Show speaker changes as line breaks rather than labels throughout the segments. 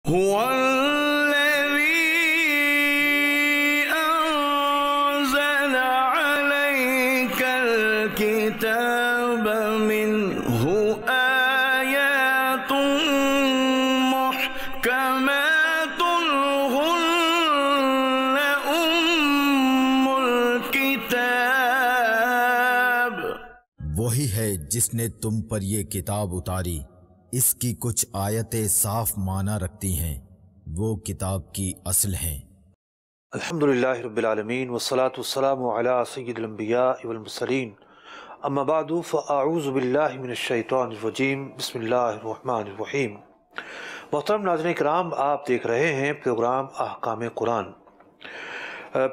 هو الذي أنزل عليك الكتاب منه آيات محكمات هن أم الكتاب۔
وہی ہے جس نے تم پر یہ کتاب اتاری، اس کی کچھ آیتیں صاف معنی رکھتی ہیں، وہ کتاب کی اصل ہیں۔
الحمدللہ رب العالمین والصلاة والسلام علی سید الانبیاء والمرسلین، اما بعد فاعوذ باللہ من الشیطان الرجیم، بسم اللہ الرحمن الرحیم۔ محترم ناظرین کرام، آپ دیکھ رہے ہیں پروگرام احکام قرآن۔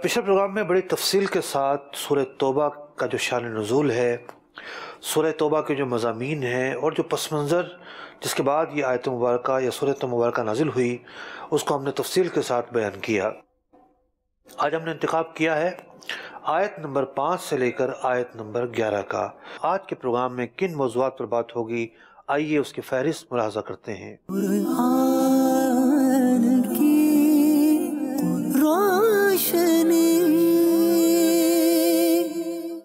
پچھلے پروگرام میں بڑی تفصیل کے ساتھ سورہ توبہ کا جو شان نزول ہے، سورہ توبہ کے جو مضامین ہیں اور جو پس منظر جس کے بعد یہ آیت مبارکہ یا سورۃ مبارکہ نازل ہوئی، اس کو ہم نے تفصیل کے ساتھ بیان کیا۔ آج ہم نے انتخاب کیا ہے آیت نمبر 5 سے لے کر آیت نمبر 11 کا۔ آج کے پروگرام میں کن موضوعات پر بات ہوگی، آئیے اس کی فہرست ملاحظہ کرتے ہیں۔
قرآن کی روشنی۔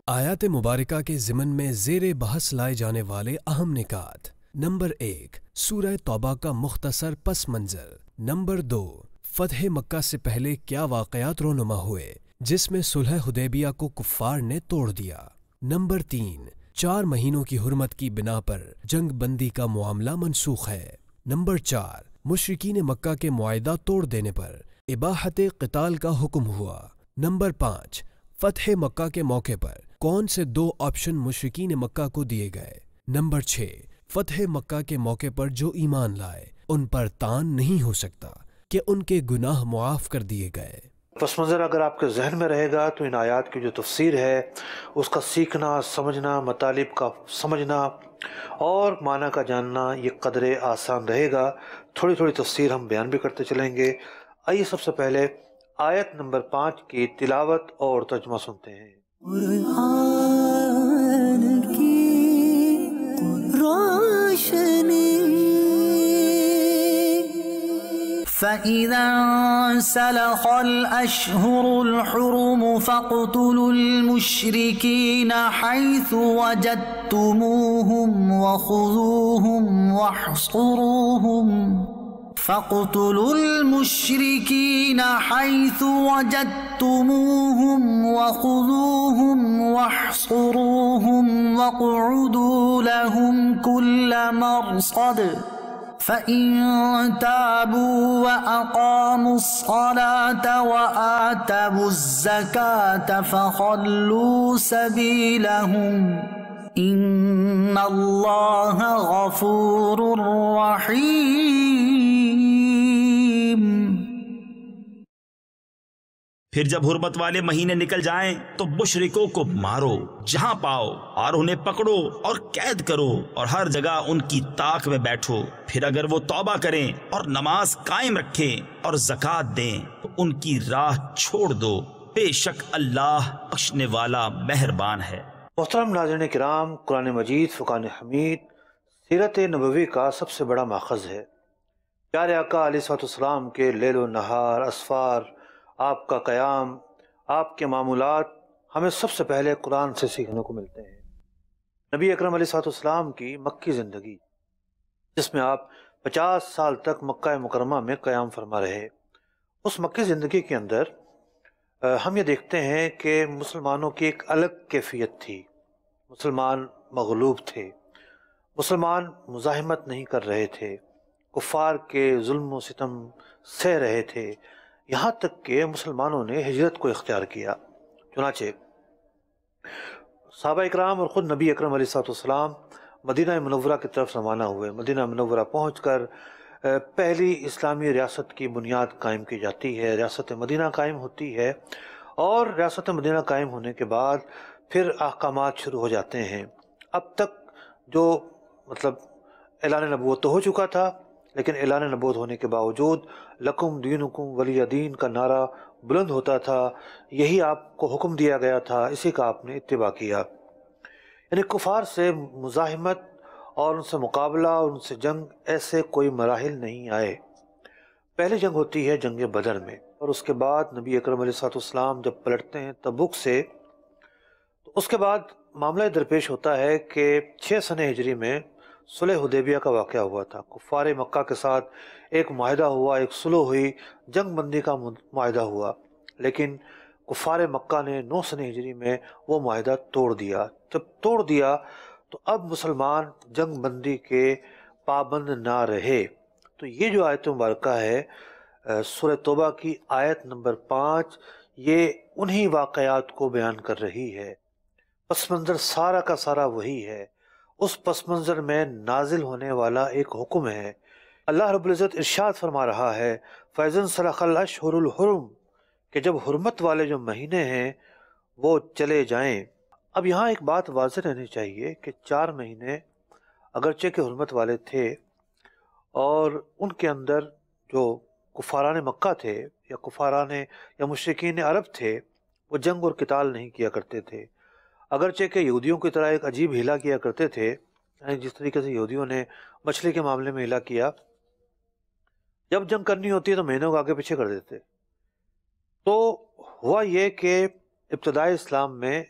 آیات مبارکہ کے ضمن میں زیر بحث لائے جانے والے اہم نکات: نمبر 1، سورہ توبہ کا مختصر پس منظر۔ نمبر 2، فتح مکہ سے پہلے کیا واقعات رونما ہوئے جس میں صلح حدیبیہ کو کفار نے توڑ دیا۔ نمبر 3، 4 مہینوں کی حرمت کی بنا پر جنگ بندی کا معاملہ منسوخ ہے۔ نمبر 4، مشرکین مکہ کے معاہدہ توڑ دینے پر اباحت قتال کا حکم ہوا۔ نمبر 5، فتح مکہ کے موقع پر کون سے 2 آپشن مشرکین مکہ کو دیے گئے۔ نمبر 6، فتح مکہ کے موقع پر جو ایمان لائے ان پر تان نہیں ہو سکتا کہ ان کے گناہ معاف کر دیے گئے۔
پس منظر اگر آپ کے ذہن میں رہے گا تو ان آیات کی جو تفسیر ہے اس کا سیکھنا، سمجھنا، مطالب کا سمجھنا اور معنی کا جاننا یہ قدر آسان رہے گا۔ تھوڑی تھوڑی تفسیر ہم بیان بھی کرتے چلیں گے۔ آئیے سب سے پہلے آیت نمبر 5 کی تلاوت اور ترجمہ سنتے ہیں۔
قرآن کی روشنی۔ فَإِذَا انسَلَخَ الْأَشْهُرُ الْحُرُمُ فَاقْتُلُوا الْمُشْرِكِينَ حَيْثُ وَجَدتُّمُوهُمْ وَخُذُوهُمْ وَاحْصُرُوهُمْ فَاقْتُلُوا الْمُشْرِكِينَ حَيْثُ وَجَدتُّمُوهُمْ وَخُذُوهُمْ وَاحْصُرُوهُمْ وَاقْعُدُوا لَهُمْ كُلَّ مَرْصَدٍ فَإِن تَابُوا وَأَقَامُوا الصَّلَاةَ وَآتَوُا الزَّكَاةَ فَخَلُّوا سَبِيلَهُمْ إِنَّ اللَّهَ غَفُورٌ رَّحِيمٌ۔
پھر جب حرمت والے مہینے نکل جائیں تو مشرکوں کو مارو جہاں پاؤ اور انہیں پکڑو اور قید کرو اور ہر جگہ ان کی طاق میں بیٹھو۔ پھر اگر وہ توبہ کریں اور نماز قائم رکھیں اور زکوٰۃ دیں تو ان کی راہ چھوڑ دو، بے شک اللہ بخشنے والا مہربان ہے۔
محترم ناظرین کرام، قرآن مجید فقان حمید سیرت نبوی کا سب سے بڑا ماخذ ہے۔ پیارے آقا علیہ الصلوۃ والسلام کے لیل و نہار، اسفار، آپ کا قیام، آپ کے معمولات ہمیں سب سے پہلے قرآن سے سیکھنے کو ملتے ہیں۔ نبی اکرم علیہ الصلوۃ والسلام کی مکی زندگی جس میں آپ 50 سال تک مکہ مکرمہ میں قیام فرما رہے، اس مکی زندگی کے اندر ہم یہ دیکھتے ہیں کہ مسلمانوں کی ایک الگ کیفیت تھی۔ مسلمان مغلوب تھے، مسلمان مزاحمت نہیں کر رہے تھے، کفار کے ظلم و ستم سہ رہے تھے، یہاں تک کہ مسلمانوں نے ہجرت کو اختیار کیا۔ چنانچہ صحابہ اکرام اور خود نبی اکرم علیہ الصلوۃ والسلام مدینہ منورہ کی طرف روانہ ہوئے۔ مدینہ منورہ پہنچ کر پہلی اسلامی ریاست کی بنیاد قائم کی جاتی ہے، ریاست مدینہ قائم ہوتی ہے، اور ریاست مدینہ قائم ہونے کے بعد پھر احکامات شروع ہو جاتے ہیں۔ اب تک جو اعلان نبوت تو ہو چکا تھا، لیکن اعلان نبوت ہونے کے باوجود لکم دینکم ولی دین کا نعرہ بلند ہوتا تھا، یہی آپ کو حکم دیا گیا تھا، اسی کا آپ نے اتباع کیا۔ یعنی کفار سے مزاحمت اور ان سے مقابلہ اور ان سے جنگ ایسے کوئی مراحل نہیں آئے۔ پہلی جنگ ہوتی ہے جنگ بدر میں، اور اس کے بعد نبی اکرم علیہ السلام جب پلٹتے ہیں تبوک سے، تو اس کے بعد معاملہ درپیش ہوتا ہے کہ 6 سنہ ہجری میں صلح حدیبیہ کا واقعہ ہوا تھا۔ کفار مکہ کے ساتھ ایک معاہدہ ہوا، ایک صلح ہوئی، جنگ بندی کا معاہدہ ہوا، لیکن کفار مکہ نے 9 سنہ ہجری میں وہ معاہدہ توڑ دیا۔ جب توڑ دیا تو اب مسلمان جنگ بندی کے پابند نہ رہے۔ تو یہ جو آیت مبارکہ ہے سورہ توبہ کی آیت نمبر 5، یہ انہی واقعات کو بیان کر رہی ہے۔ پس منظر سارا کا سارا وہی ہے۔ اس پس منظر میں نازل ہونے والا ایک حکم ہے۔ اللہ رب العزت ارشاد فرما رہا ہے فَإِذَا انسَلَخَ الْأَشْهُرُ الْحُرُمُ، کہ جب حرمت والے جو مہینے ہیں وہ چلے جائیں۔ اب یہاں ایک بات واضح رہنی چاہیے کہ 4 مہینے اگرچہ کہ حرمت والے تھے، اور ان کے اندر جو کفاران مکہ تھے یا کفاران یا مشرکین عرب تھے، وہ جنگ اور قتال نہیں کیا کرتے تھے، اگرچہ کہ یہودیوں کی طرح ایک عجیب ہیلا کیا کرتے تھے، یعنی جس طریقے سے یہودیوں نے مچھلی کے معاملے میں ہیلا کیا، جب جنگ کرنی ہوتی ہے تو مہینوں کو آگے پیچھے کر دیتے۔ تو ہوا یہ کہ ابتدائی اسلام میں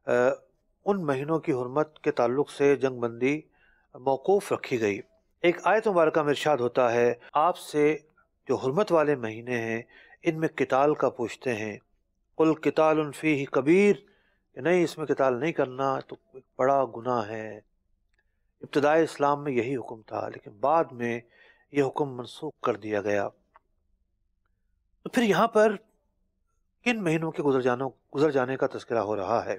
ان مہینوں کی حرمت کے تعلق سے جنگ بندی موقوف رکھی گئی۔ ایک آیت مبارکہ میں ارشاد ہوتا ہے آپ سے جو حرمت والے مہینے ہیں ان میں قتال کا پوچھتے ہیں، قل قتال فیہ کبیر، کہ نہیں اس میں قتال نہیں کرنا تو ایک بڑا گناہ ہے۔ ابتدائی اسلام میں یہی حکم تھا، لیکن بعد میں یہ حکم منسوخ کر دیا گیا۔ تو پھر یہاں پر کن مہینوں کے گزر جانے کا تذکرہ ہو رہا ہے؟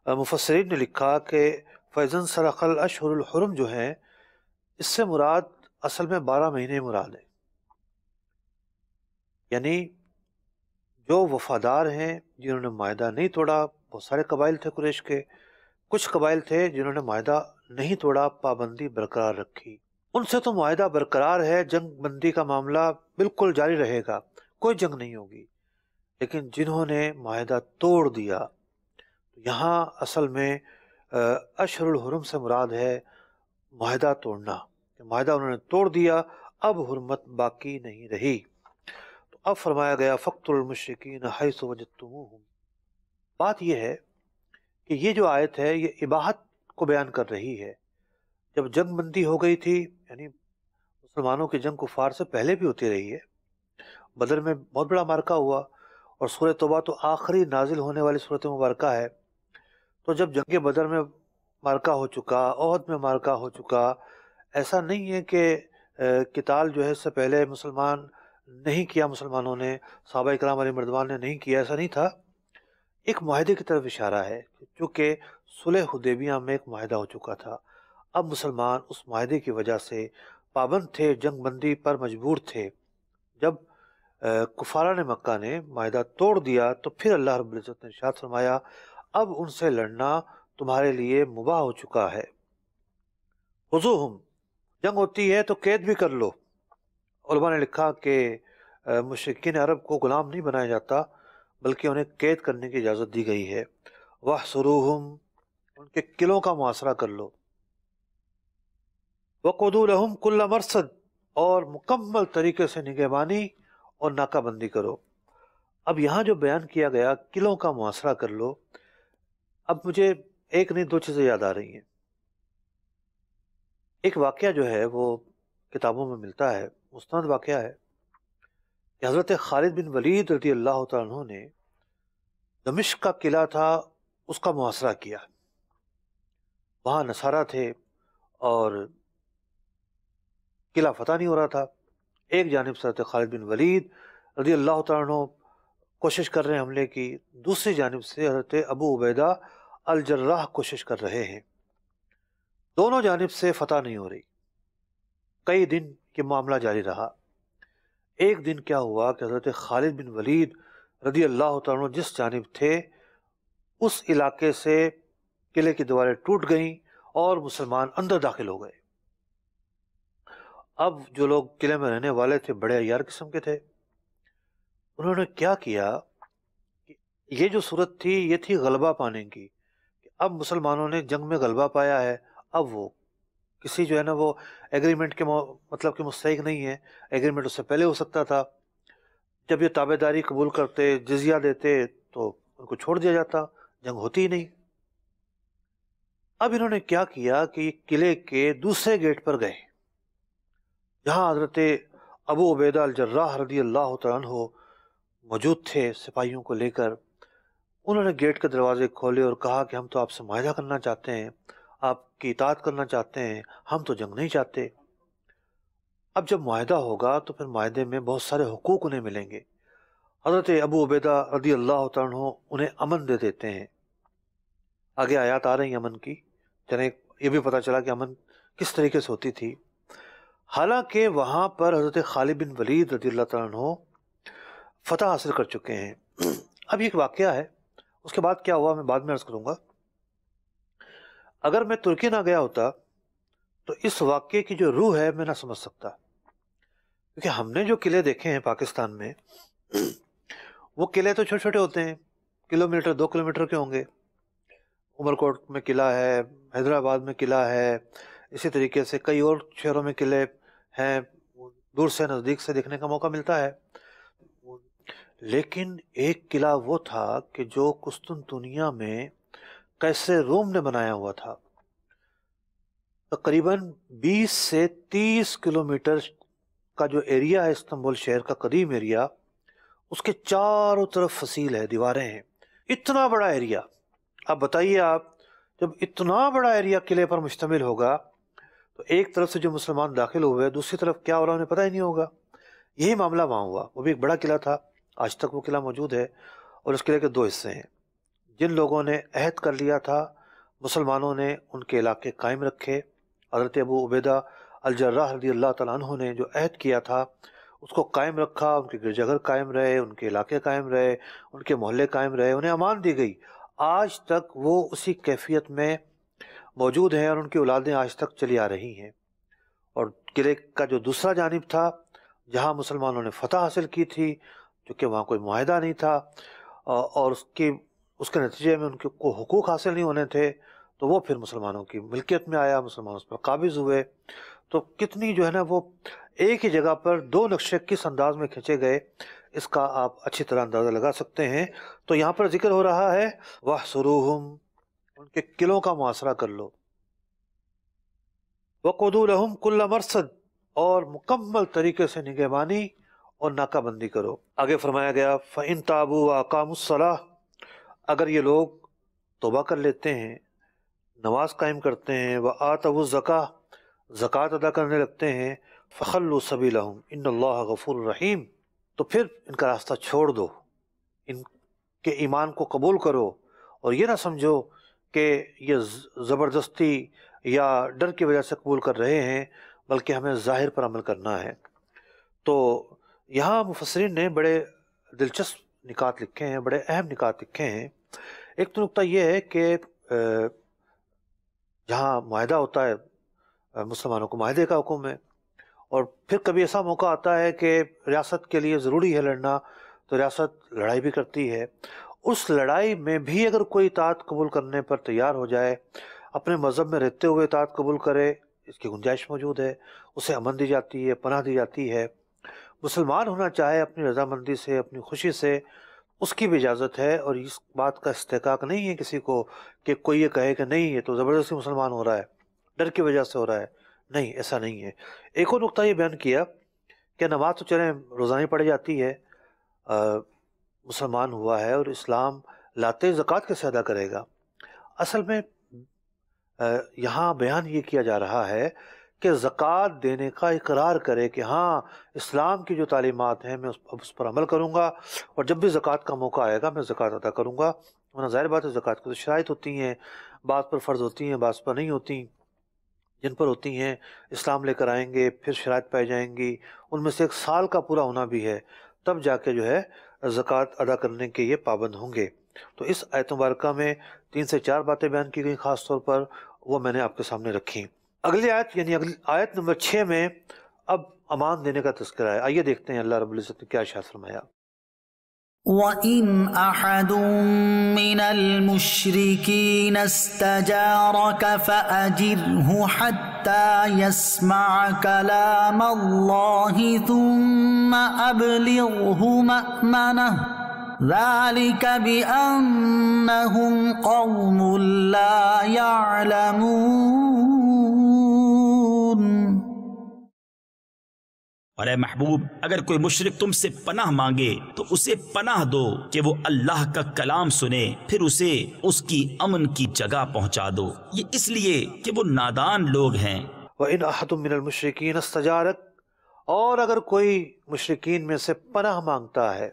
مفسرین نے لکھا کہ فَإِذَا انسَلَخَ الْأَشْهُرُ الْحُرُمُ جو ہیں، اس سے مراد اصل میں 12 مہینے مراد ہے، یعنی جو وفادار ہیں جنہوں نے معاہدہ نہیں توڑا، بہت سارے قبائل تھے قریش کے، کچھ قبائل تھے جنہوں نے معاہدہ نہیں توڑا، پابندی برقرار رکھی، ان سے تو معاہدہ برقرار ہے، جنگ بندی کا معاملہ بالکل جاری رہے گا، کوئی جنگ نہیں ہوگی۔ لیکن جنہوں نے معاہدہ توڑ دیا، یہاں اصل میں اشہر الحرم سے مراد ہے معاہدہ توڑنا، کہ معاہدہ انہوں نے توڑ دیا، اب حرمت باقی نہیں رہی۔ تو اب فرمایا گیا فَاقْتُلُوا الْمُشْرِكِينَ حَيْثُ وَجَدتُّمُوهُمْ۔ بات یہ ہے کہ یہ جو آیت ہے یہ اباحت کو بیان کر رہی ہے۔ جب جنگ بندی ہو گئی تھی، یعنی مسلمانوں کی جنگ کفار سے پہلے بھی ہوتی رہی ہے، بدر میں بہت بڑا معرکہ ہوا، اور سورہ توبہ تو آخری نازل ہونے والی سورۃ مبارکہ ہے۔ تو جب جنگ بدر میں معرکہ ہو چکا، احد میں معرکہ ہو چکا، ایسا نہیں ہے کہ قتال جو ہے اس سے پہلے مسلمان نہیں کیا، مسلمانوں نے، صحابہ اکرام علیہ مردوان نے نہیں کیا، ایسا نہیں تھا۔ ایک معاہدے کی طرف اشارہ ہے، چونکہ صلح حدیبیہ میں ایک معاہدہ ہو چکا تھا، اب مسلمان اس معاہدے کی وجہ سے پابند تھے، جنگ بندی پر مجبور تھے۔ جب کفاران مکہ نے معاہدہ توڑ دیا تو پھر اللہ رب العزت نے ارشاد فرمایا اب ان سے لڑنا تمہارے لیے مباح ہو چکا ہے۔ خذوہم، جنگ ہوتی ہے تو قید بھی کر لو۔ علماء نے لکھا کہ مشرکین عرب کو غلام نہیں بنایا جاتا، بلکہ انہیں قید کرنے کی اجازت دی گئی ہے۔ واحصروہم، ان کے قلعوں کا محاصرہ کر لو۔ وقعدوا لہم کل مرصد، اور مکمل طریقے سے نگہبانی اور ناکہ بندی کرو۔ اب یہاں جو بیان کیا گیا قلعوں کا محاصرہ کر لو، اب مجھے ایک نہیں 2 چیزیں یاد آ رہی ہیں۔ ایک واقعہ جو ہے وہ کتابوں میں ملتا ہے، مستند واقعہ ہے کہ حضرت خالد بن ولید رضی اللہ تعالیٰ عنہ نے دمشق کا قلعہ تھا، اس کا محاصرہ کیا۔ وہاں نصارہ تھے اور قلعہ فتح نہیں ہو رہا تھا۔ ایک جانب سے حضرت خالد بن ولید رضی اللہ تعالیٰ عنہ کوشش کر رہے ہیں حملے کی، دوسری جانب سے حضرت ابو عبیدہ الجراح کوشش کر رہے ہیں، دونوں جانب سے فتح نہیں ہو رہی۔ کئی دن یہ معاملہ جاری رہا۔ ایک دن کیا ہوا کہ حضرت خالد بن ولید رضی اللہ تعالیٰ عنہ جس جانب تھے اس علاقے سے قلعے کی دیواریں ٹوٹ گئیں اور مسلمان اندر داخل ہو گئے۔ اب جو لوگ قلعے میں رہنے والے تھے بڑے عیار قسم کے تھے، انہوں نے کیا کیا کہ یہ جو صورت تھی یہ تھی غلبہ پانے کی، کہ اب مسلمانوں نے جنگ میں غلبہ پایا ہے، اب وہ کسی جو ہے نا وہ ایگریمنٹ کے مطلب کہ مستحق نہیں ہے، ایگریمنٹ اس سے پہلے ہو سکتا تھا۔ جب یہ تابع داری قبول کرتے، جزیہ دیتے، تو ان کو چھوڑ دیا جاتا، جنگ ہوتی ہی نہیں۔ اب انہوں نے کیا کیا کہ قلعے کے دوسرے گیٹ پر گئے، جہاں حضرت ابو عبیدہ الجراح رضی اللہ تعالیٰ عنہ موجود تھے سپاہیوں کو لے کر۔ انہوں نے گیٹ کے دروازے کھولے اور کہا کہ ہم تو آپ سے معاہدہ کرنا چاہتے ہیں، آپ کی اطاعت کرنا چاہتے ہیں، ہم تو جنگ نہیں چاہتے۔ اب جب معاہدہ ہوگا تو پھر معاہدے میں بہت سارے حقوق انہیں ملیں گے۔ حضرت ابو عبیدہ رضی اللہ تعالیٰ عنہ انہیں امن دے دیتے ہیں۔ آگے آیات آ رہی ہیں امن کی، جنہیں یہ بھی پتہ چلا کہ امن کس طریقے سے ہوتی تھی۔ حالانکہ وہاں پر حضرت خالد بن ولید رضی اللہ تعالیٰ عنہ فتح حاصل کر چکے ہیں۔ اب یہ ایک واقعہ ہے، اس کے بعد کیا ہوا میں بعد میں عرض کروں گا۔ اگر میں ترکی نہ گیا ہوتا تو اس واقعے کی جو روح ہے میں نہ سمجھ سکتا، کیونکہ ہم نے جو قلعے دیکھے ہیں پاکستان میں، وہ قلعے تو چھوٹے چھوٹے ہوتے ہیں، کلومیٹر 2 کلومیٹر کے ہوں گے۔ عمر کوٹ میں قلعہ ہے، حیدرآباد میں قلعہ ہے، اسی طریقے سے کئی اور شہروں میں قلعے ہیں، دور سے نزدیک سے دیکھنے کا موقع ملتا ہے۔ لیکن ایک قلعہ وہ تھا کہ جو قسطنطنیہ میں قیصر روم نے بنایا ہوا تھا، تقریباً 20 سے 30 کلومیٹر کا جو ایریا ہے استنبول شہر کا قدیم ایریا، اس کے چاروں طرف فصیل ہے، دیواریں ہیں، اتنا بڑا ایریا۔ اب بتائیے آپ، جب اتنا بڑا ایریا قلعے پر مشتمل ہوگا تو ایک طرف سے جو مسلمان داخل ہوئے دوسری طرف کیا ہو رہا انہیں پتہ ہی نہیں ہوگا۔ یہی معاملہ وہاں ہوا۔ وہ بھی ایک بڑا قلعہ تھا، آج تک وہ قلعہ موجود ہے، اور اس قلعے کے 2 حصے ہیں۔ جن لوگوں نے عہد کر لیا تھا، مسلمانوں نے ان کے علاقے قائم رکھے۔ حضرت ابو عبیدہ الجراح رضی اللہ تعالیٰ عنہ نے جو عہد کیا تھا اس کو قائم رکھا، ان کے گرجا گھر قائم رہے، ان کے علاقے قائم رہے، ان کے محلے قائم رہے، انہیں امان دی گئی۔ آج تک وہ اسی کیفیت میں موجود ہیں اور ان کی اولادیں آج تک چلی آ رہی ہیں۔ اور قلعے کا جو دوسرا جانب تھا، جہاں مسلمانوں نے فتح حاصل کی تھی، چونکہ وہاں کوئی معاہدہ نہیں تھا اور اس کے نتیجے میں ان کو حقوق حاصل نہیں ہونے تھے، تو وہ پھر مسلمانوں کی ملکیت میں آیا، مسلمان اس پر قابض ہوئے۔ تو کتنی جو ہے نا وہ ایک ہی جگہ پر 2 نقشے کس انداز میں کھینچے گئے، اس کا آپ اچھی طرح اندازہ لگا سکتے ہیں۔ تو یہاں پر ذکر ہو رہا ہے وَاحْصُرُوهُمْ، ان کے قلعوں کا محاصرہ کر لو، وَقُعُدُوا لَهُمْ كُلَّ مَرْصَدٍ، اور مکمل طریقے سے نگہبانی اور ناکہ بندی کرو۔ آگے فرمایا گیا فَإِن تَابُوا وَأَقَامُوا الصَّلَاةَ، اگر یہ لوگ توبہ کر لیتے ہیں، نماز قائم کرتے ہیں، وَآتَوُا الزَّکَاةَ، زکوٰۃ ادا کرنے لگتے ہیں، فَخَلُّوا سَبِيلَهُمْ إِنَّ اللَّهَ غَفُورٌ رَحِيمٌ، تو پھر ان کا راستہ چھوڑ دو، ان کے ایمان کو قبول کرو، اور یہ نہ سمجھو کہ یہ زبردستی یا ڈر کی وجہ سے قبول کر رہے ہیں، بلکہ ہمیں ظاہر پر عمل کرنا ہے۔ تو یہاں مفسرین نے بڑے دلچسپ نکات لکھے ہیں، بڑے اہم نکات لکھے ہیں۔ ایک تو نقطہ یہ ہے کہ جہاں معاہدہ ہوتا ہے، مسلمانوں کو معاہدے کا حکم ہے، اور پھر کبھی ایسا موقع آتا ہے کہ ریاست کے لیے ضروری ہے لڑنا، تو ریاست لڑائی بھی کرتی ہے۔ اس لڑائی میں بھی اگر کوئی اطاعت قبول کرنے پر تیار ہو جائے، اپنے مذہب میں رہتے ہوئے اطاعت قبول کرے، اس کی گنجائش موجود ہے، اسے امن دی جاتی ہے، پناہ دی جاتی ہے۔ مسلمان ہونا چاہے اپنی رضامندی سے، اپنی خوشی سے، اس کی بھی اجازت ہے، اور اس بات کا استحقاق نہیں ہے کسی کو کہ کوئی یہ کہے کہ نہیں یہ تو زبردستی مسلمان ہو رہا ہے، ڈر کی وجہ سے ہو رہا ہے۔ نہیں، ایسا نہیں ہے۔ ایک اور نقطہ یہ بیان کیا کہ نماز تو چلیں روزانہ پڑھی جاتی ہے، مسلمان ہوا ہے اور اسلام لاتے زکوٰۃ کیسے ادا کرے گا؟ اصل میں یہاں بیان یہ کیا جا رہا ہے کہ زکوٰۃ دینے کا اقرار کرے کہ ہاں اسلام کی جو تعلیمات ہیں میں اس پر عمل کروں گا، اور جب بھی زکوٰۃ کا موقع آئے گا میں زکوٰۃ ادا کروں گا۔ ورنہ ظاہر بات ہے زکوٰۃ کی تو شرائط ہوتی ہیں، بعض پر فرض ہوتی ہیں، بعض پر نہیں ہوتی۔ جن پر ہوتی ہیں اسلام لے کر آئیں گے، پھر شرائط پائی جائیں گی، ان میں سے 1 سال کا پورا ہونا بھی ہے، تب جا کے جو ہے زکوٰۃ ادا کرنے کے یہ پابند ہوں گے۔ تو اس آیت مبارکہ میں 3 سے 4 باتیں بیان کی گئیں، خاص طور پر وہ میں نے آپ کے سامنے رکھی۔ اگلی آیت یعنی آیت نمبر 6 میں اب امان دینے کا تذکرہ ہے۔ آئیے دیکھتے ہیں اللہ رب العزت نے کیا ارشاد فرمایا۔
وَإِنْ أَحَدٌ مِّنَ الْمُشْرِكِينَ اسْتَجَارَكَ فَأَجِرْهُ حَتَّى يَسْمَعَ كَلَامَ اللَّهِ ثُمَّ أَبْلِغْهُ مَأْمَنَهُ ذَلِكَ بِأَنَّهُمْ قَوْمٌ لَا يَعْلَمُونَ۔
اور اے محبوب، اگر کوئی مشرک تم سے پناہ مانگے تو اسے پناہ دو کہ وہ اللہ کا کلام سنے، پھر اسے اس کی امن کی جگہ پہنچا دو، یہ اس لیے کہ وہ نادان لوگ ہیں۔
وَإِنْ أَحَدٌ مِّنَ الْمُشْرِكِينَ اسْتَجَارَكَ، اور اگر کوئی مشرکین میں سے پناہ مانگتا ہے،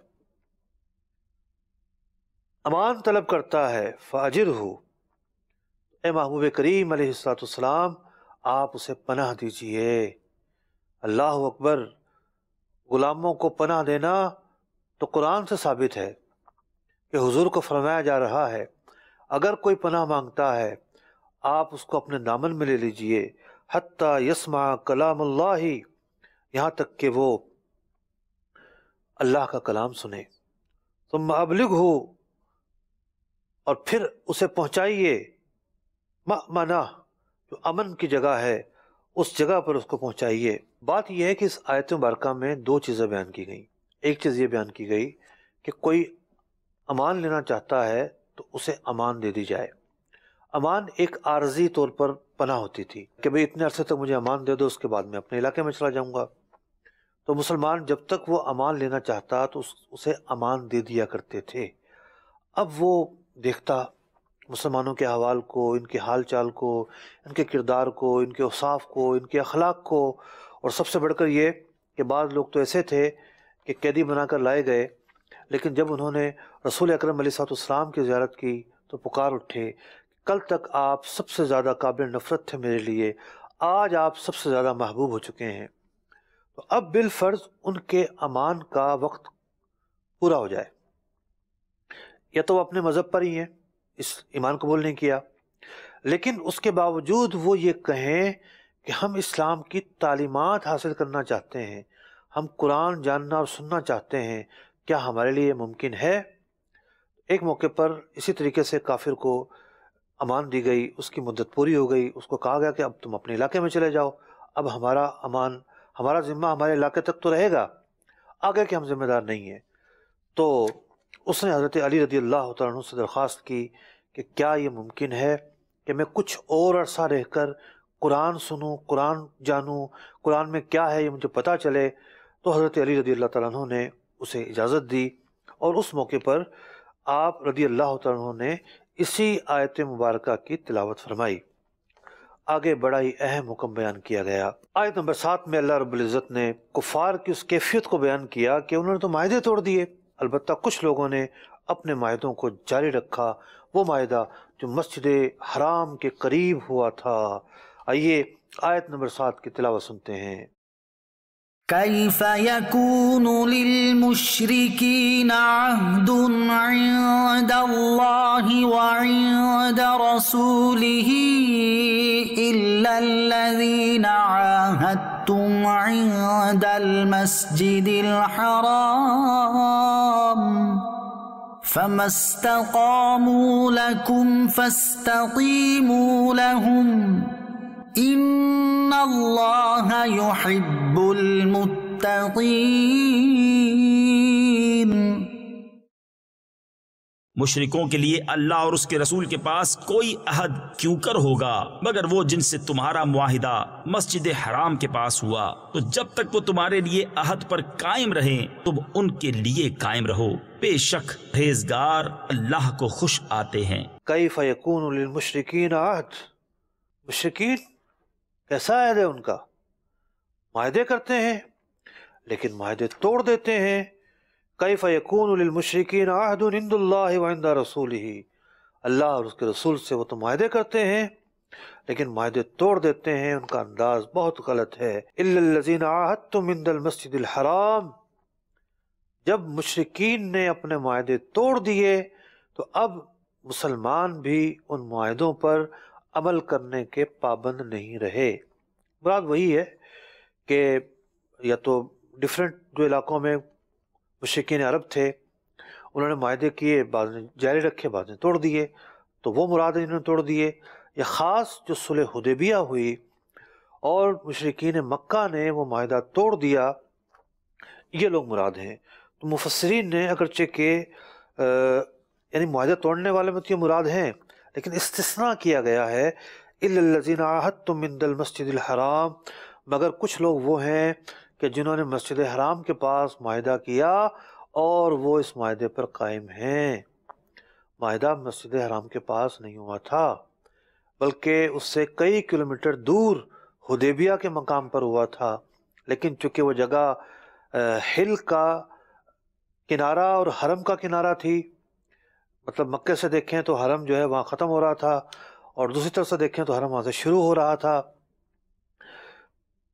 امان طلب کرتا ہے، فَأَجِرْهُ، اے محبوب کریم علیہ السلام آپ اسے پناہ دیجئے۔ اللہ اکبر، غلاموں کو پناہ دینا تو قرآن سے ثابت ہے کہ حضور کو فرمایا جا رہا ہے اگر کوئی پناہ مانگتا ہے آپ اس کو اپنے دامن میں لے لیجئے، حتیٰ یسمع کلام اللہ، یہاں تک کہ وہ اللہ کا کلام سنے، ثم ابلغہ، اور پھر اسے پہنچائیے، مأمنہ، جو امن کی جگہ ہے اس جگہ پر اس کو پہنچائیے۔ بات یہ ہے کہ اس آیت مبارکہ میں دو چیزیں بیان کی گئیں۔ ایک چیز یہ بیان کی گئی کہ کوئی امان لینا چاہتا ہے تو اسے امان دے دی جائے۔ امان ایک عارضی طور پر پناہ ہوتی تھی کہ بھئی اتنے عرصے تک مجھے امان دے دو، اس کے بعد میں اپنے علاقے میں چلا جاؤں گا۔ تو مسلمان جب تک وہ امان لینا چاہتا تو اسے امان دے دیا کرتے تھے۔ اب وہ دیکھتا مسلمانوں کے احوال کو، ان کے حال چال کو، ان کے کردار کو، ان کے اوصاف کو، ان کے اخلاق کو، اور سب سے بڑھ کر یہ کہ بعض لوگ تو ایسے تھے کہ قیدی بنا کر لائے گئے، لیکن جب انہوں نے رسول اکرم علیہ السلام کی زیارت کی تو پکار اٹھے، کل تک آپ سب سے زیادہ قابل نفرت تھے میرے لیے، آج آپ سب سے زیادہ محبوب ہو چکے ہیں۔ تو اب بالفرض ان کے امان کا وقت پورا ہو جائے، یا تو وہ اپنے مذہب پر ہی ہیں، اس ایمان قبول نہیں کیا، لیکن اس کے باوجود وہ یہ کہیں کہ ہم اسلام کی تعلیمات حاصل کرنا چاہتے ہیں، ہم قرآن جاننا اور سننا چاہتے ہیں، کیا ہمارے لیے ممکن ہے؟ ایک موقع پر اسی طریقے سے کافر کو امان دی گئی، اس کی مدت پوری ہو گئی، اس کو کہا گیا کہ اب تم اپنے علاقے میں چلے جاؤ، اب ہمارا امان، ہمارا ذمہ ہمارے علاقے تک تو رہے گا، آگے کہ ہم ذمہ دار نہیں ہیں۔ تو اس نے حضرت علی رضی اللہ تعالیٰ عنہ سے درخواست کی کہ کیا یہ ممکن ہے کہ میں کچھ اور عرصہ رہ کر قرآن سنوں، قرآن جانوں، قرآن میں کیا ہے یہ مجھے پتہ چلے؟ تو حضرت علی رضی اللہ تعالیٰ عنہ نے اسے اجازت دی، اور اس موقع پر آپ رضی اللہ تعالیٰ عنہ نے اسی آیت مبارکہ کی تلاوت فرمائی۔ آگے بڑا ہی اہم حکم بیان کیا گیا۔ آیت نمبر 7 میں اللہ رب العزت نے کفار کی اس کیفیت کو بیان کیا کہ انہوں نے تو معاہدے توڑ دیے، البتہ کچھ لوگوں نے اپنے معاہدوں کو جاری رکھا، وہ معاہدہ جو مسجد حرام کے قریب ہوا تھا۔ آئیے آیت نمبر 7 کی تلاوت سنتے ہیں۔
كيف يكون للمشركين عهد عند الله وعند رسوله إلا الذين عاهدتم عند المسجد الحرام فما استقاموا لكم فاستقيموا لهم ان اللہ یحب المتقین۔
مشرکوں کے لیے اللہ اور اس کے رسول کے پاس کوئی عہد کیوں کر ہوگا مگر وہ جن سے تمہارا معاہدہ مسجد حرام کے پاس ہوا، تو جب تک وہ تمہارے لیے عہد پر قائم رہیں تم ان کے لیے قائم رہو، بے شک پرہیزگار اللہ کو خوش آتے ہیں۔
کیف یکون للمشرکین عہد، مشرکین کیسا عہد ہے ان کا؟ معاہدے کرتے ہیں لیکن معاہدے توڑ دیتے ہیں۔ کیف یکون للمشرکین عہد عند اللہ وعند رسولہ، اللہ اور اس کے رسول سے وہ تو معاہدے کرتے ہیں لیکن معاہدے توڑ دیتے ہیں، ان کا انداز بہت غلط ہے۔ الا الذین عاہدتم عند المسجد الحرام، جب مشرکین نے اپنے معاہدے توڑ دیے تو اب مسلمان بھی ان معاہدوں پر عمل کرنے کے پابند نہیں رہے۔ مراد وہی ہے کہ یا تو ڈیفرنٹ جو علاقوں میں مشرکین عرب تھے انہوں نے معاہدے کیے، بعض نے جاری رکھے، بعض نے توڑ دیے، تو وہ مراد انہوں نے توڑ دیے، یا خاص جو صلح حدیبیہ ہوئی اور مشرکین مکہ نے وہ معاہدہ توڑ دیا، یہ لوگ مراد ہیں۔ تو مفسرین نے اگرچہ کہ یعنی معاہدہ توڑنے والے میں تو یہ مراد ہیں، لیکن استثناء کیا گیا ہے الا الذین عاہدتم من المسجد الحرام، مگر کچھ لوگ وہ ہیں کہ جنہوں نے مسجد حرام کے پاس معاہدہ کیا اور وہ اس معاہدے پر قائم ہیں۔ معاہدہ مسجد حرام کے پاس نہیں ہوا تھا، بلکہ اس سے کئی کلومیٹر دور حدیبیہ کے مقام پر ہوا تھا، لیکن چونکہ وہ جگہ ہل کا کنارہ اور حرم کا کنارہ تھی، مطلب مکے سے دیکھیں تو حرم جو ہے وہاں ختم ہو رہا تھا، اور دوسری طرف سے دیکھیں تو حرم وہاں سے شروع ہو رہا تھا،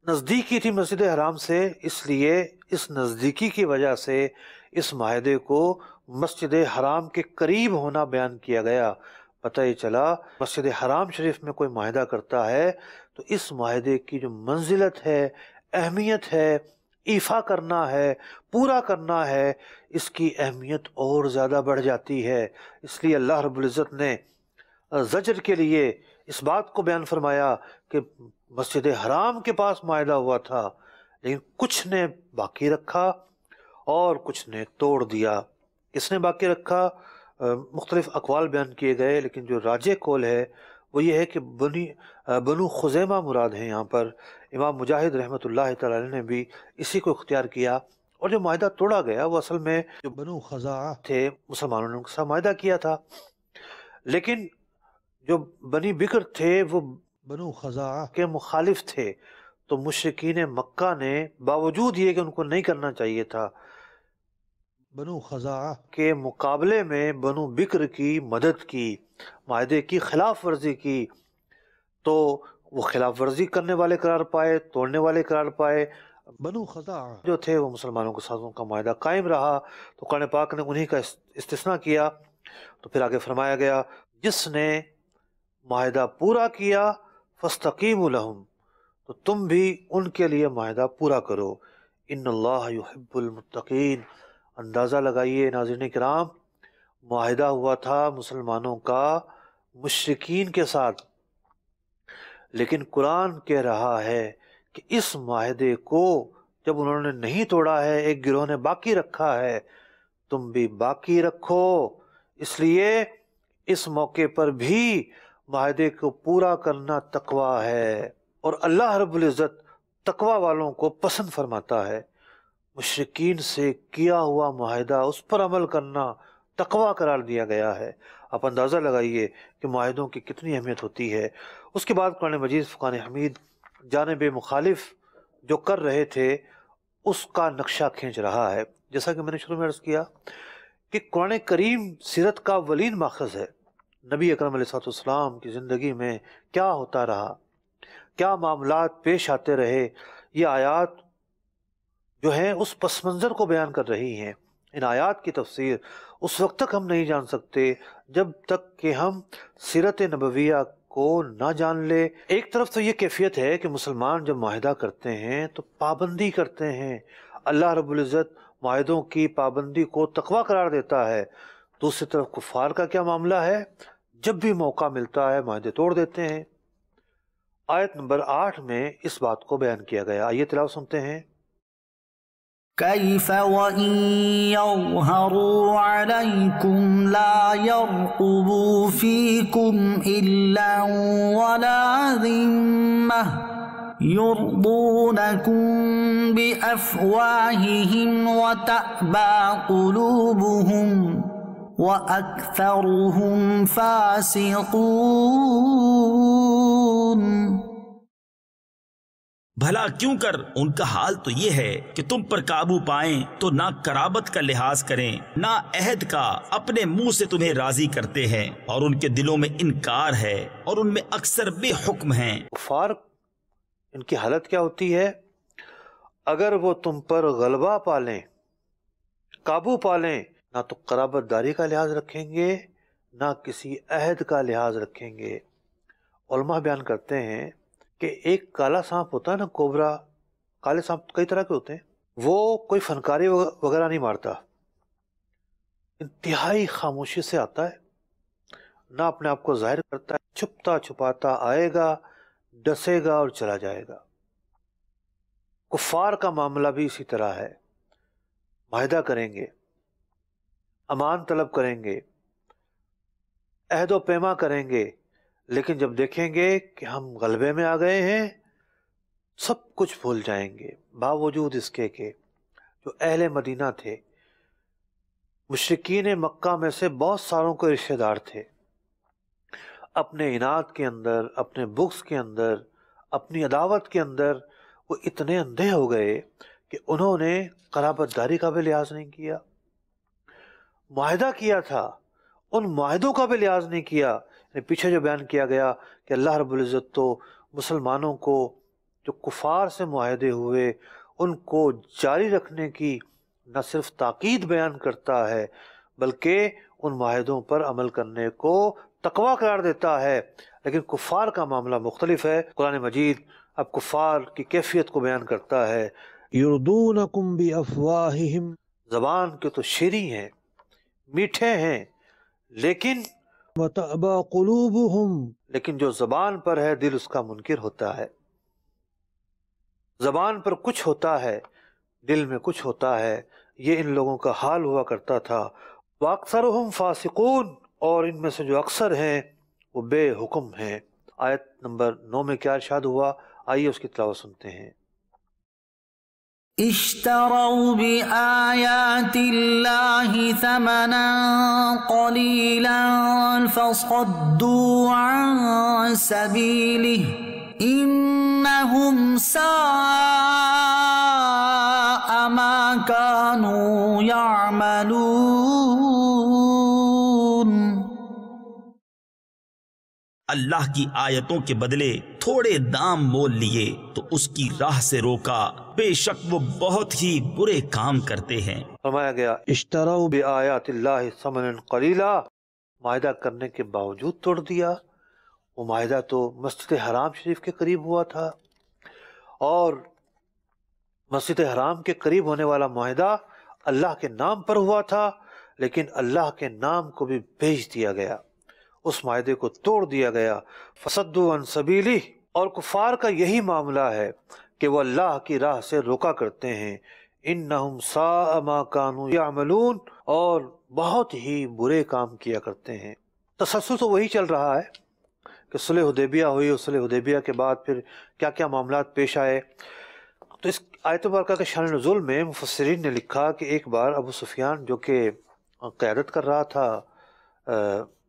نزدیکی تھی مسجد حرام سے، اس لیے اس نزدیکی کی وجہ سے اس معاہدے کو مسجد حرام کے قریب ہونا بیان کیا گیا۔ پتہ یہ چلا مسجد حرام شریف میں کوئی معاہدہ کرتا ہے تو اس معاہدے کی جو منزلت ہے، اہمیت ہے، ایفا کرنا ہے، پورا کرنا ہے، اس کی اہمیت اور زیادہ بڑھ جاتی ہے۔ اس لیے اللہ رب العزت نے زجر کے لیے اس بات کو بیان فرمایا کہ مسجد حرام کے پاس معاہدہ ہوا تھا، لیکن کچھ نے باقی رکھا اور کچھ نے توڑ دیا۔ کس نے باقی رکھا؟ مختلف اقوال بیان کیے گئے، لیکن جو راجح قول ہے وہ یہ ہے کہ بنو خزیمہ مراد ہیں یہاں پر۔ امام مجاہد رحمۃ اللہ تعالی علیہ نے بھی اسی کو اختیار کیا، اور جو معاہدہ توڑا گیا وہ اصل میں جو بنو خزاعہ تھے، مسلمانوں نے ان کے ساتھ معاہدہ کیا تھا، لیکن جو بنی بکر تھے وہ بنو خزاعہ کے مخالف تھے، تو مشرکین مکہ نے باوجود یہ کہ ان کو نہیں کرنا چاہیے تھا، بنو خزاعہ کے مقابلے میں بنو بکر کی مدد کی، معاہدے کی خلاف ورزی کی، تو وہ خلاف ورزی کرنے والے قرار پائے، توڑنے والے قرار پائے۔ بنو خزاعہ جو تھے وہ مسلمانوں کے ساتھ ان کا معاہدہ قائم رہا، تو قرآن پاک نے انہی کا استثناء کیا۔ تو پھر آگے فرمایا گیا جس نے معاہدہ پورا کیا فاستقیموا لہم، تو تم بھی ان کے لیے معاہدہ پورا کرو، ان اللہ یحب المتقین۔ اندازہ لگائیے ناظرین کرام، معاہدہ ہوا تھا مسلمانوں کا مشرکین کے ساتھ، لیکن قرآن کہہ رہا ہے کہ اس معاہدے کو جب انہوں نے نہیں توڑا ہے، ایک گروہ نے باقی رکھا ہے، تم بھی باقی رکھو۔ اس لیے اس موقع پر بھی معاہدے کو پورا کرنا تقوی ہے، اور اللہ رب العزت تقوی والوں کو پسند فرماتا ہے۔ مشرکین سے کیا ہوا معاہدہ، اس پر عمل کرنا تقوی قرار دیا گیا ہے۔ آپ اندازہ لگائیے کہ معاہدوں کی کتنی اہمیت ہوتی ہے۔ اس کے بعد قرآن مجید فرقان حمید جانب مخالف جو کر رہے تھے اس کا نقشہ کھینچ رہا ہے۔ جیسا کہ میں نے شروع میں عرض کیا کہ قرآن کریم سیرت کا اولین ماخذ ہے۔ نبی اکرم علیہ السلام کی زندگی میں کیا ہوتا رہا، کیا معاملات پیش آتے رہے، یہ آیات جو ہیں اس پس منظر کو بیان کر رہی ہیں۔ ان آیات کی تفسیر اس وقت تک ہم نہیں جان سکتے جب تک کہ ہم سیرت نبویہ کو نہ جان لے۔ ایک طرف تو یہ کیفیت ہے کہ مسلمان جب معاہدہ کرتے ہیں تو پابندی کرتے ہیں، اللہ رب العزت معاہدوں کی پابندی کو تقوی قرار دیتا ہے۔ دوسری طرف کفار کا کیا معاملہ ہے؟ جب بھی موقع ملتا ہے معاہدے توڑ دیتے ہیں۔ آیت نمبر 8 میں اس بات کو بیان کیا گیا، آئیے تلاوت سنتے ہیں۔
كيف وإن يظهروا عليكم لا يرقبوا فيكم إلا ولا ذمة يرضونكم بأفواههم وتأبى قلوبهم وأكثرهم فاسقون۔
بھلا کیوں کر ان کا حال تو یہ ہے کہ تم پر قابو پائیں تو نہ قرابت کا لحاظ کریں، نہ عہد کا، اپنے منہ سے تمہیں راضی کرتے ہیں، اور ان کے دلوں میں انکار ہے اور ان میں اکثر بے حکم ہیں۔
کفار ان کی حالت کیا ہوتی ہے؟ اگر وہ تم پر غلبہ پالیں، قابو پالیں، نہ تو قرابت داری کا لحاظ رکھیں گے، نہ کسی عہد کا لحاظ رکھیں گے۔ علماء بیان کرتے ہیں کہ ایک کالا سانپ ہوتا ہے نا، کوبرا، کالے سانپ کئی طرح کے ہوتے ہیں، وہ کوئی فنکاری وغیرہ نہیں مارتا، انتہائی خاموشی سے آتا ہے، نہ اپنے آپ کو ظاہر کرتا ہے، چھپتا چھپاتا آئے گا، ڈسے گا اور چلا جائے گا۔ کفار کا معاملہ بھی اسی طرح ہے، معاہدہ کریں گے، امان طلب کریں گے، عہد و پیما کریں گے، لیکن جب دیکھیں گے کہ ہم غلبے میں آ گئے ہیں، سب کچھ بھول جائیں گے، باوجود اس کے کہ جو اہل مدینہ تھے، مشرکین مکہ میں سے بہت ساروں کے رشتہ دار تھے، اپنے عناد کے اندر، اپنے بغض کے اندر، اپنی عداوت کے اندر وہ اتنے اندھے ہو گئے کہ انہوں نے قرابت داری کا بھی لحاظ نہیں کیا، معاہدہ کیا تھا ان معاہدوں کا بھی لحاظ نہیں کیا۔ یعنی پیچھے جو بیان کیا گیا کہ اللہ رب العزت تو مسلمانوں کو جو کفار سے معاہدے ہوئے ان کو جاری رکھنے کی نہ صرف تاکید بیان کرتا ہے بلکہ ان معاہدوں پر عمل کرنے کو تقویٰ قرار دیتا ہے، لیکن کفار کا معاملہ مختلف ہے۔ قرآن مجید اب کفار کی کیفیت کو بیان کرتا ہے،
یردونکم بافواہہم،
زبان کے تو شیریں ہیں، میٹھے ہیں، لیکن
وتأبى قلوبهم،
جو زبان پر ہے دل اس کا منکر ہوتا ہے۔ زبان پر کچھ ہوتا ہے، دل میں کچھ ہوتا ہے، یہ ان لوگوں کا حال ہوا کرتا تھا۔ وَأَكْثَرُهُمْ فَاسِقُونَ، اور ان میں سے جو اکثر ہیں وہ بے حکم ہیں۔ آیت نمبر 9 میں کیا ارشاد ہوا، آئیے اس کی تلاوت سنتے ہیں۔
اشتروا بآيات الله ثمنا قليلا فصدوا عن سبيله إنهم ساء ما كانوا يعملون۔
اللہ کی آیتوں کے بدلے تھوڑے دام مول لیے تو اس کی راہ سے روکا، بے شک وہ بہت ہی برے کام کرتے ہیں۔
فرمایا گیا اشتروا بآیات اللہ ثمنا قلیلا، معاہدہ کرنے کے باوجود توڑ دیا۔ وہ معاہدہ تو مسجد حرام شریف کے قریب ہوا تھا، اور مسجد حرام کے قریب ہونے والا معاہدہ اللہ کے نام پر ہوا تھا، لیکن اللہ کے نام کو بھی بیچ دیا گیا، اس معاہدے کو توڑ دیا گیا۔ فصدوا عن سبیلہ، اور کفار کا یہی معاملہ ہے کہ وہ اللہ کی راہ سے روکا کرتے ہیں۔ انہم ساء ما کانوا یعملون، اور بہت ہی برے کام کیا کرتے ہیں۔ تسلسل تو وہی چل رہا ہے کہ صلح حدیبیہ ہوئی، اور صلح حدیبیہ کے بعد پھر کیا کیا معاملات پیش آئے۔ تو اس آیت مبارکہ کے شان نزول میں مفسرین نے لکھا کہ ایک بار ابو سفیان جو کہ قیادت کر رہا تھا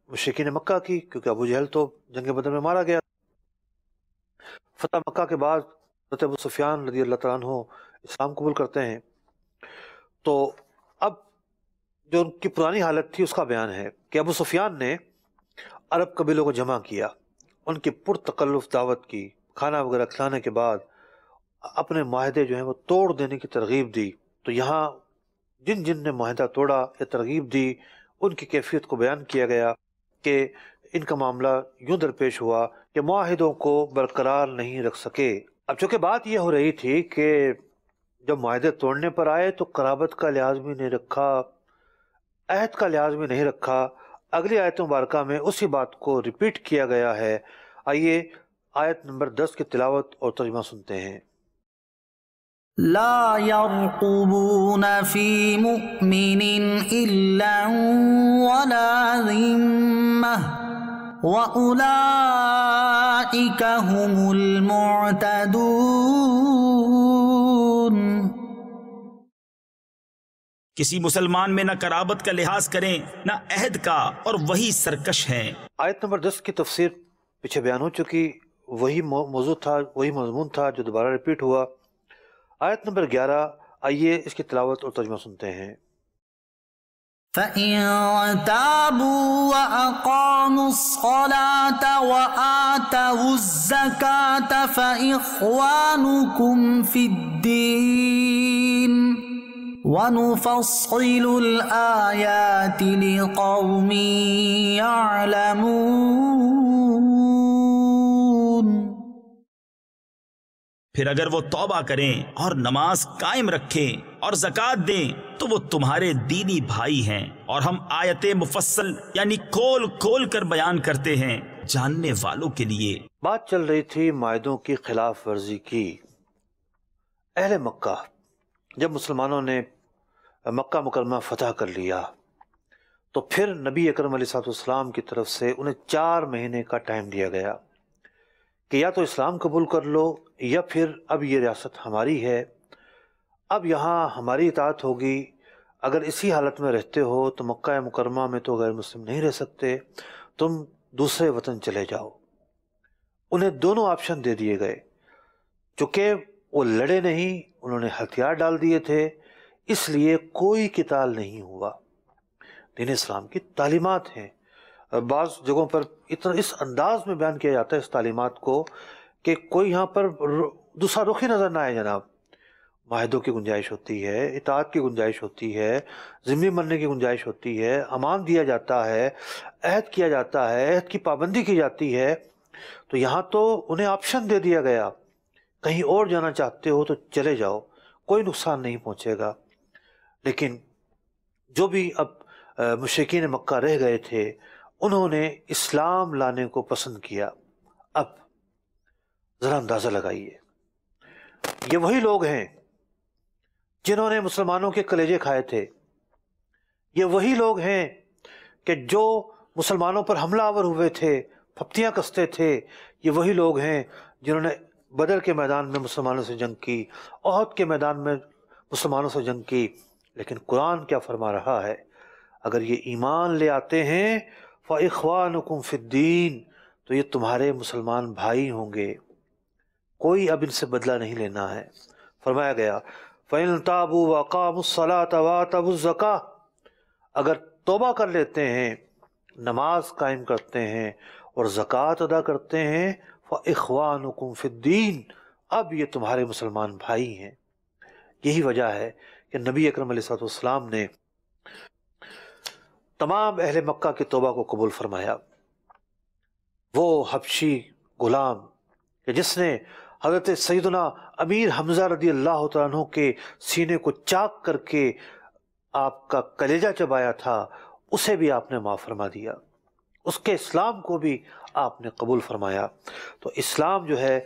مشرکین مکہ کی، کیونکہ ابو جہل تو جنگ بدر میں مارا گیا، فتح مکہ کے بعد حضرت ابو سفیان رضی اللہ تعالیٰ عنہ اسلام قبول کرتے ہیں۔ تو اب جو ان کی پرانی حالت تھی اس کا بیان ہے کہ ابو سفیان نے عرب قبیلوں کو جمع کیا، ان کی پرتکلف دعوت کی، کھانا وغیرہ کھلانے کے بعد اپنے معاہدے جو ہیں وہ توڑ دینے کی ترغیب دی۔ تو یہاں جن جن نے معاہدہ توڑا یا ترغیب دی ان کی کیفیت کو بیان کیا گیا کہ ان کا معاملہ یوں درپیش ہوا کہ معاہدوں کو برقرار نہیں رکھ سکے۔ اب چونکہ بات یہ ہو رہی تھی کہ جب معاہدے توڑنے پر آئے تو قرابت کا لحاظ بھی نہیں رکھا، عہد کا لحاظ بھی نہیں رکھا۔ اگلی آیت مبارکہ میں اسی بات کو ریپیٹ کیا گیا ہے۔ آئیے آیت نمبر 10 کی تلاوت اور ترجمہ سنتے ہیں۔
لا يرقبون في مؤمن إلا ولا ذمة وأولئك هم المعتدون۔
کسی مسلمان میں نہ قرابت کا لحاظ کریں نہ عہد کا، اور وہی سرکش ہیں۔
آیت نمبر 10 کی تفسیر پیچھے بیان ہو چکی، وہی موضوع تھا، وہی مضمون تھا جو دوبارہ ریپیٹ ہوا۔ آیت نمبر 11، آئیے اس کی تلاوت اور ترجمہ سنتے ہیں۔
فَإِن تَابُوا وَأَقَامُوا الصَّلَاةَ وَآتَوُا الزَّكَاةَ فَإِخْوَانُكُمْ فِي الدِّينِ وَنُفَصِّلُ الْآيَاتِ لِقَوْمٍ يَعْلَمُونَ۔
پھر اگر وہ توبہ کریں اور نماز قائم رکھیں اور زکوٰۃ دیں تو وہ تمہارے دینی بھائی ہیں، اور ہم آیتیں مفصل یعنی کھول کھول کر بیان کرتے ہیں جاننے والوں کے لیے۔
بات چل رہی تھی معاہدوں کی خلاف ورزی کی۔ اہل مکہ جب مسلمانوں نے مکہ مکرمہ فتح کر لیا تو پھر نبی اکرم علیہ السلام کی طرف سے انہیں 4 مہینے کا ٹائم دیا گیا کہ یا تو اسلام قبول کر لو یا پھر اب یہ ریاست ہماری ہے، اب یہاں ہماری اطاعت ہوگی، اگر اسی حالت میں رہتے ہو تو مکہ مکرمہ میں تو غیر مسلم نہیں رہ سکتے، تم دوسرے وطن چلے جاؤ۔ انہیں دونوں آپشن دے دیے گئے، چونکہ وہ لڑے نہیں، انہوں نے ہتھیار ڈال دیے تھے، اس لیے کوئی قتال نہیں ہوا۔ دین اسلام کی تعلیمات ہیں، بعض جگہوں پر اس انداز میں بیان کیا جاتا ہے اس تعلیمات کو کہ کوئی یہاں پر دوسرا رخ ہی نظر نہ آئے۔ جناب معاہدوں کی گنجائش ہوتی ہے، اطاعت کی گنجائش ہوتی ہے، ذمہ مرنے کی گنجائش ہوتی ہے، امان دیا جاتا ہے، عہد کیا جاتا ہے، عہد کی پابندی کی جاتی ہے۔ تو یہاں تو انہیں آپشن دے دیا گیا، کہیں اور جانا چاہتے ہو تو چلے جاؤ، کوئی نقصان نہیں پہنچے گا۔ لیکن جو بھی اب مشرکین مکہ رہ گئے تھے انہوں نے اسلام لانے کو پسند کیا۔ اب ذرا اندازہ لگائیے، یہ وہی لوگ ہیں جنہوں نے مسلمانوں کے کلیجے کھائے تھے، یہ وہی لوگ ہیں کہ جو مسلمانوں پر حملہ آور ہوئے تھے، پھپتیاں کستے تھے، یہ وہی لوگ ہیں جنہوں نے بدر کے میدان میں مسلمانوں سے جنگ کی، احد کے میدان میں مسلمانوں سے جنگ کی۔ لیکن قرآن کیا فرما رہا ہے؟ اگر یہ ایمان لے آتے ہیں فَإِخْوَانُكُمْ فِي الدِّينِ، تو یہ تمہارے مسلمان بھائی ہوں گے، کوئی اب ان سے بدلہ نہیں لینا ہے۔ فرمایا گیا فَإِن تَابُوا وَأَقَامُوا الصَّلَاةَ وَآتَوُا الزَّكَاةَ، اگر توبہ کر لیتے ہیں، نماز قائم کرتے ہیں اور زکوٰۃ ادا کرتے ہیں، فَإِخْوَانُكُمْ فِي الدِّينِ، اب یہ تمہارے مسلمان بھائی ہیں۔ یہی وجہ ہے کہ نبی اکرم علیہ السلام نے تمام اہل مکہ کی توبہ کو قبول فرمایا۔ وہ حبشی غلام کہ جس نے حضرت سیدنا امیر حمزہ رضی اللہ تعالیٰ عنہ کے سینے کو چاک کر کے آپ کا کلیجہ چبایا تھا، اسے بھی آپ نے معاف فرما دیا، اس کے اسلام کو بھی آپ نے قبول فرمایا۔ تو اسلام جو ہے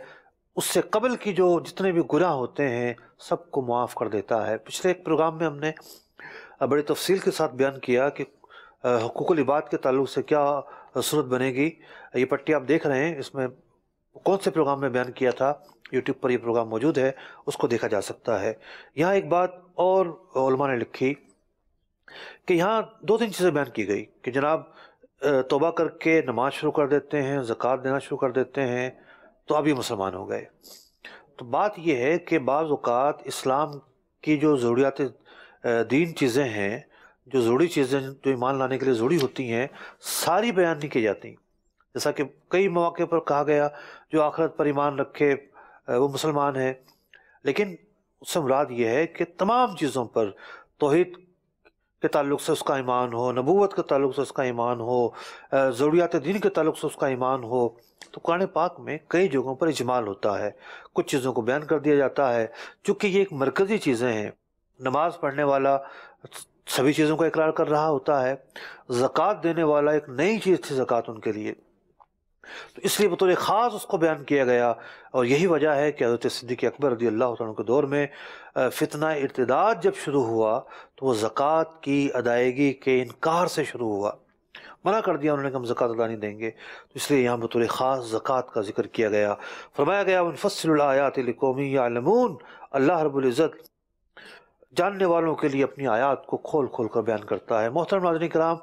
اس سے قبل کی جو جتنے بھی گناہ ہوتے ہیں سب کو معاف کر دیتا ہے۔ پچھلے ایک پروگرام میں ہم نے بڑی تفصیل کے ساتھ بیان کیا کہ حقوق العباد کے تعلق سے کیا صورت بنے گی۔ یہ پٹی آپ دیکھ رہے ہیں، اس میں کون سے پروگرام میں بیان کیا تھا، یوٹیوب پر یہ پروگرام موجود ہے، اس کو دیکھا جا سکتا ہے۔ یہاں ایک بات اور علماء نے لکھی کہ یہاں 2-3 چیزیں بیان کی گئی کہ جناب توبہ کر کے نماز شروع کر دیتے ہیں، زکوٰۃ دینا شروع کر دیتے ہیں تو اب یہ مسلمان ہو گئے۔ تو بات یہ ہے کہ بعض اوقات اسلام کی جو ضروریات دین چیزیں ہیں، جو ضروری چیزیں جو ایمان لانے کے لیے ضروری ہوتی ہیں، ساری بیان نہیں کی جاتی۔ جیسا کہ کئی مواقع پر کہا گیا جو آخرت پر ایمان رکھے وہ مسلمان ہے، لیکن اس سے مراد یہ ہے کہ تمام چیزوں پر، توحید کے تعلق سے اس کا ایمان ہو، نبوت کے تعلق سے اس کا ایمان ہو، ضروریات دین کے تعلق سے اس کا ایمان ہو۔ تو قرآن پاک میں کئی جگہوں پر اجمال ہوتا ہے، کچھ چیزوں کو بیان کر دیا جاتا ہے، چونکہ یہ ایک مرکزی چیزیں ہیں۔ نماز پڑھنے والا سبھی چیزوں کا اقرار کر رہا ہوتا ہے، زکوٰۃ دینے والا ایک نئی چیز تھی زکوٰۃ ان کے لیے، تو اس لیے بطور خاص اس کو بیان کیا گیا۔ اور یہی وجہ ہے کہ حضرت صدیق اکبر رضی اللہ تعالیٰ عنہ کے دور میں فتنہ ارتداد جب شروع ہوا تو وہ زکوٰۃ کی ادائیگی کے انکار سے شروع ہوا، منع کر دیا انہوں نے کہ ہم زکوٰۃ ادا نہیں دیں گے، تو اس لیے یہاں بطور خاص زکوٰۃ کا ذکر کیا گیا۔ فرمایا گیا وَنُفَصِّلُ الْآيَاتِ لِقَوْمٍ يَعْلَمُونَ، اللہ رب العزت جاننے والوں کے لیے اپنی آیات کو کھول کھول کر بیان کرتا ہے۔ محترم ناظرین کرام،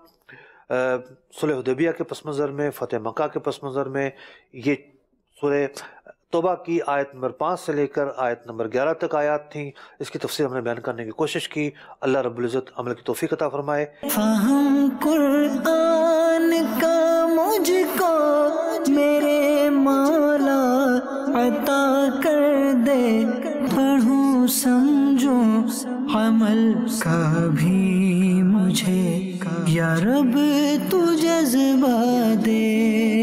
صلح حدیبیہ کے پس منظر میں، فتح مکہ کے پس منظر میں، یہ سورہ توبہ کی آیت نمبر 5 سے لے کر آیت نمبر 11 تک آیات تھیں، اس کی تفسیر ہم نے بیان کرنے کی کوشش کی۔ اللہ رب العزت عمل کی توفیق عطا فرمائے۔
فہم قرآن کا مجھ کو میرے مولا عطا کر دے، پڑھوں سمجھوں عمل کا بھی مجھے یا رب تو جذبہ دے۔